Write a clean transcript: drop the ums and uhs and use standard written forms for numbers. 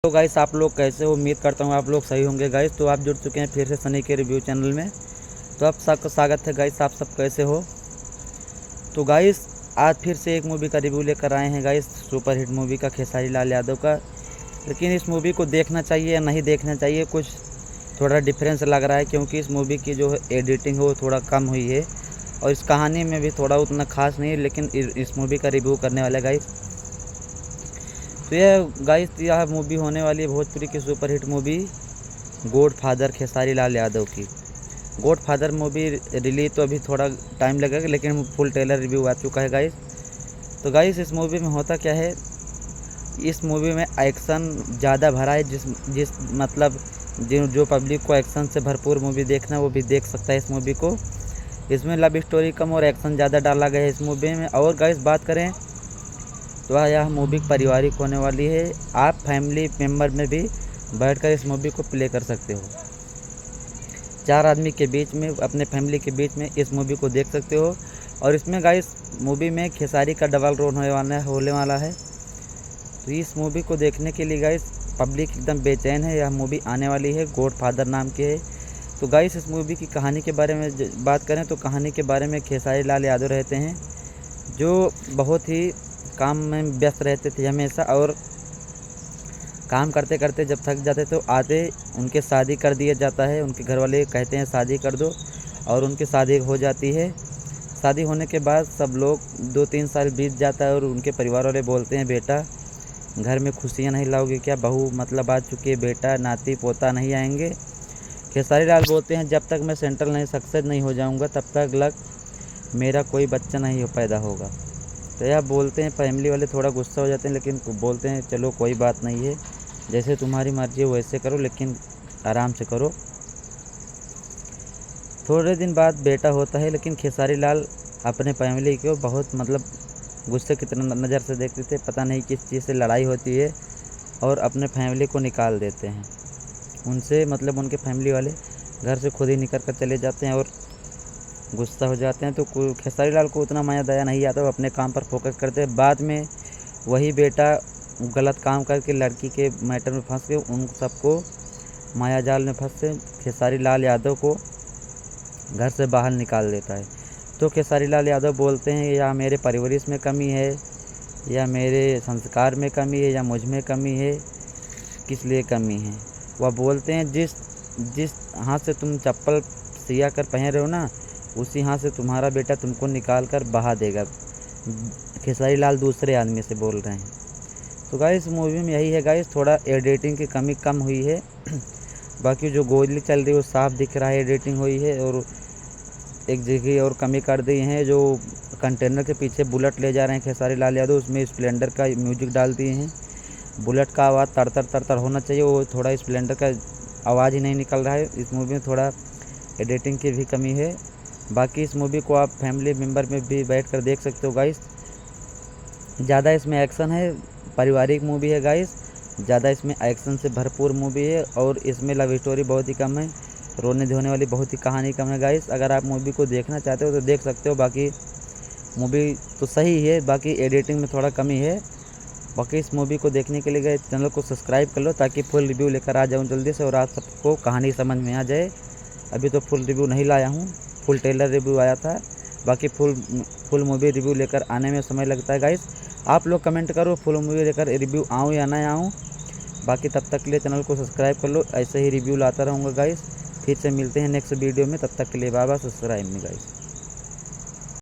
तो गाइस आप लोग कैसे हो? उम्मीद करता हूँ आप लोग सही होंगे गाइस। तो आप जुड़ चुके हैं फिर से सनी के रिव्यू चैनल में। तो आप सबका स्वागत है गाइस। आप सब कैसे हो? तो गाइस आज फिर से एक मूवी का रिव्यू लेकर आए हैं गाइस, सुपर हिट मूवी का, खेसारी लाल यादव का। लेकिन इस मूवी को देखना चाहिए या नहीं देखना चाहिए, कुछ थोड़ा डिफरेंस लग रहा है, क्योंकि इस मूवी की जो एडिटिंग है वो थोड़ा कम हुई है और इस कहानी में भी थोड़ा उतना खास नहीं है। लेकिन इस मूवी का रिव्यू करने वाला गाइस। तो यह मूवी होने वाली है भोजपुरी की super hit movie God Father Khesari Lal Yadav की। गॉड फादर मूवी रिलीज तो अभी थोड़ा टाइम लगेगा, लेकिन फुल ट्रेलर रिव्यू आ चुका है गाइस। तो गाइस इस मूवी में होता क्या है, इस मूवी में एक्शन ज़्यादा भरा है। जिस जिस मतलब जो पब्लिक को एक्शन से भरपूर मूवी देखना है वो भी देख सकता है इस मूवी को। इसमें लव स्टोरी कम और एक्शन ज़्यादा डाला गया है इस मूवी में। और गाइस बात करें तो यह मूवी पारिवारिक होने वाली है। आप फैमिली मेम्बर में भी बैठकर इस मूवी को प्ले कर सकते हो। 4 आदमी के बीच में, अपने फैमिली के बीच में इस मूवी को देख सकते हो। और इसमें गाइस मूवी में खेसारी का डबल रोल होने वाला है। तो इस मूवी को देखने के लिए गाइस पब्लिक एकदम बेचैन है। यह मूवी आने वाली है, गॉड फादर नाम की है। तो गाइस इस मूवी की कहानी के बारे में बात करें तो कहानी के बारे में खेसारी लाल यादव रहते हैं, जो बहुत ही काम में व्यस्त रहते थे हमेशा। और काम करते करते जब थक जाते तो आते उनके शादी कर दिया जाता है। उनके घर वाले कहते हैं शादी कर दो, और उनकी शादी हो जाती है। शादी होने के बाद सब लोग 2-3 साल बीत जाता है और उनके परिवार वाले बोलते हैं बेटा घर में खुशियाँ नहीं लाओगे क्या? बहू मतलब आ चुकी है, बेटा नाती पोता नहीं आएंगे? खेसारी लाल बोलते हैं जब तक मैं सेंट्रल नहीं सक्सेस नहीं हो जाऊंगा तब तक मेरा कोई बच्चा नहीं पैदा होगा। तो यह बोलते हैं, फैमिली वाले थोड़ा गुस्सा हो जाते हैं, लेकिन बोलते हैं चलो कोई बात नहीं है, जैसे तुम्हारी मर्जी है वैसे करो, लेकिन आराम से करो। थोड़े दिन बाद बेटा होता है, लेकिन खेसारी लाल अपने फैमिली को बहुत गुस्से की तरह नज़र से देखते थे। पता नहीं किस चीज़ से लड़ाई होती है और अपने फैमिली को निकाल देते हैं उनसे। उनके फैमिली वाले घर से खुद ही निकल कर चले जाते हैं और गुस्सा हो जाते हैं। तो खेसारी लाल को उतना माया दया नहीं आता, वो अपने काम पर फोकस करते हैं। बाद में वही बेटा गलत काम करके लड़की के मैटर में फंस के उन सबको माया जाल में फंसे खेसारी लाल यादव को घर से बाहर निकाल देता है। तो खेसारी लाल यादव बोलते हैं या मेरे परवरिश में कमी है, या मेरे संस्कार में कमी है, या मुझ में कमी है, किस लिए कमी है? वह बोलते हैं जिस जिस हाथ से तुम चप्पल सिया कर पहन रहे हो ना, उसी हाथ से तुम्हारा बेटा तुमको निकाल कर बहा देगा। खेसारी लाल दूसरे आदमी से बोल रहे हैं। तो गाइस मूवी में यही है गाइस, थोड़ा एडिटिंग की कमी कम हुई है। बाकी जो गोली चल रही है वो साफ दिख रहा है एडिटिंग हुई है। और एक जगह और कमी कर दी है, जो कंटेनर के पीछे बुलेट ले जा रहे हैं खेसारी लाल यादव, उसमें स्प्लेंडर का म्यूजिक डाल दिए हैं। बुलेट का आवाज़ तड़तड़ तड़तड़ होना चाहिए, वो थोड़ा स्प्लेंडर का आवाज़ ही नहीं निकल रहा है। इस मूवी में थोड़ा एडिटिंग की भी कमी है। बाकी इस मूवी को आप फैमिली मेम्बर में भी बैठ कर देख सकते हो गाइस। ज़्यादा इसमें एक्शन है, पारिवारिक मूवी है गाइस। ज़्यादा इसमें एक्शन से भरपूर मूवी है और इसमें लव स्टोरी बहुत ही कम है, रोने धोने वाली बहुत ही कहानी कम है गाइस। अगर आप मूवी को देखना चाहते हो तो देख सकते हो। बाकी मूवी तो सही है, बाकी एडिटिंग में थोड़ा कमी है। बाकी इस मूवी को देखने के लिए गाइस चैनल को सब्सक्राइब कर लो, ताकि फुल रिव्यू लेकर आ जाऊँ जल्दी से और आप सबको कहानी समझ में आ जाए। अभी तो फुल रिव्यू नहीं लाया हूँ, फुल ट्रेलर रिव्यू आया था। बाकी फुल मूवी रिव्यू लेकर आने में समय लगता है गाइस। आप लोग कमेंट करो फुल मूवी लेकर रिव्यू आऊँ या ना आऊँ। बाकी तब तक के लिए चैनल को सब्सक्राइब कर लो, ऐसे ही रिव्यू लाता रहूँगा गाइस। फिर से मिलते हैं नेक्स्ट वीडियो में, तब तक के लिए बाय बाय, सब्सक्राइब में गाइस।